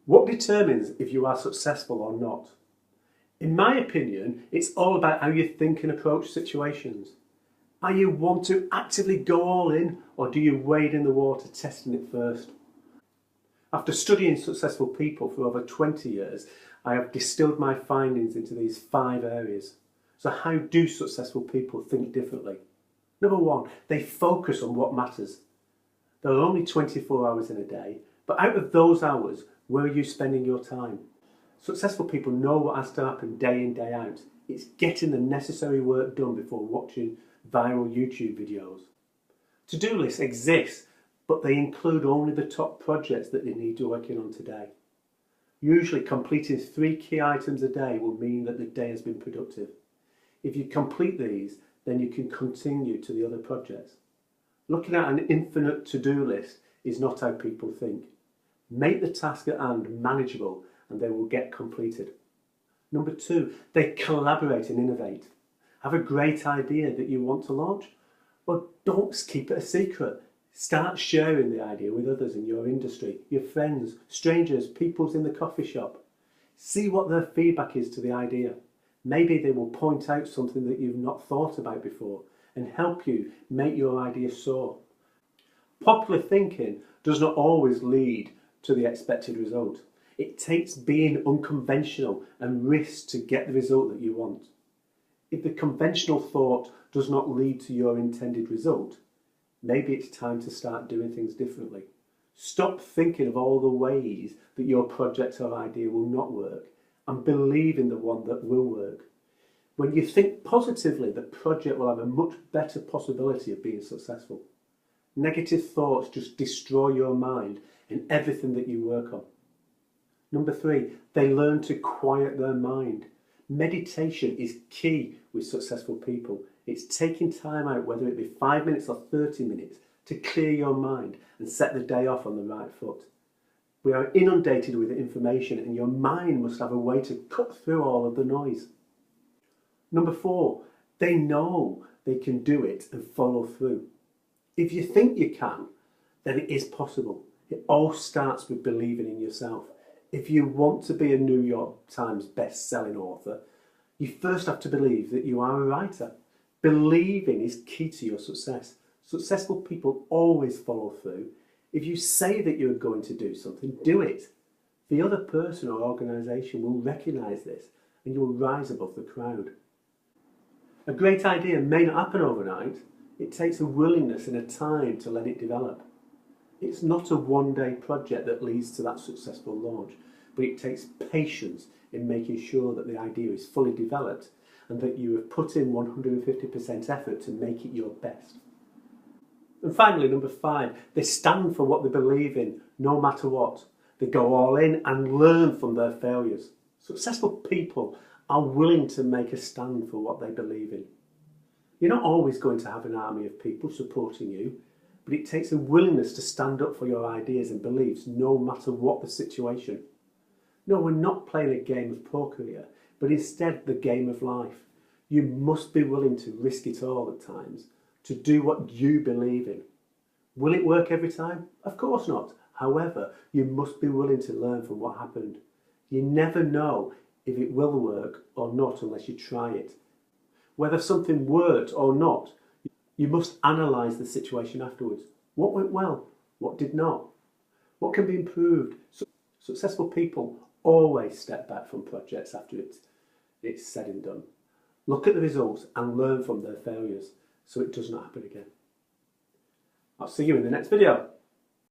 What determines if you are successful or not? In my opinion, it's all about how you think and approach situations. Are you one to actively go all in, or do you wade in the water testing it first? After studying successful people for over 20 years, I have distilled my findings into these 5 areas. So how do successful people think differently? Number 1, they focus on what matters. There are only 24 hours in a day, but out of those hours, where are you spending your time? Successful people know what has to happen day in, day out. It's getting the necessary work done before watching viral YouTube videos. To-do lists exist, but they include only the top projects that you need to work on today. Usually completing 3 key items a day will mean that the day has been productive. If you complete these, then you can continue to the other projects. Looking at an infinite to-do list is not how people think. Make the task at hand manageable and they will get completed. Number 2, they collaborate and innovate. Have a great idea that you want to launch? Well, don't keep it a secret. Start sharing the idea with others in your industry, your friends, strangers, people in the coffee shop. See what their feedback is to the idea. Maybe they will point out something that you've not thought about before and help you make your idea soar. Popular thinking does not always lead to the expected result. It takes being unconventional and risk to get the result that you want. If the conventional thought does not lead to your intended result, maybe it's time to start doing things differently. Stop thinking of all the ways that your project or idea will not work and believe in the one that will work. When you think positively, the project will have a much better possibility of being successful. Negative thoughts just destroy your mind and everything that you work on. Number 3, they learn to quiet their mind. Meditation is key with successful people. It's taking time out, whether it be 5 minutes or 30 minutes, to clear your mind and set the day off on the right foot. We are inundated with information and your mind must have a way to cut through all of the noise. Number 4, they know they can do it and follow through. If you think you can, then it is possible. It all starts with believing in yourself. If you want to be a New York Times best-selling author, you first have to believe that you are a writer. Believing is key to your success. Successful people always follow through. If you say that you're going to do something, do it. The other person or organisation will recognise this and you will rise above the crowd. A great idea may not happen overnight. It takes a willingness and a time to let it develop. It's not a one-day project that leads to that successful launch, but it takes patience in making sure that the idea is fully developed and that you have put in 150% effort to make it your best. And finally, number 5, they stand for what they believe in, no matter what. They go all in and learn from their failures. Successful people are willing to make a stand for what they believe in. You're not always going to have an army of people supporting you, but it takes a willingness to stand up for your ideas and beliefs no matter what the situation. No, we're not playing a game of poker here, but instead the game of life. You must be willing to risk it all at times, to do what you believe in. Will it work every time? Of course not. However, you must be willing to learn from what happened. You never know if it will work or not unless you try it. Whether something worked or not, you must analyse the situation afterwards. What went well? What did not? What can be improved? Successful people always step back from projects after it's said and done. Look at the results and learn from their failures so it does not happen again. I'll see you in the next video.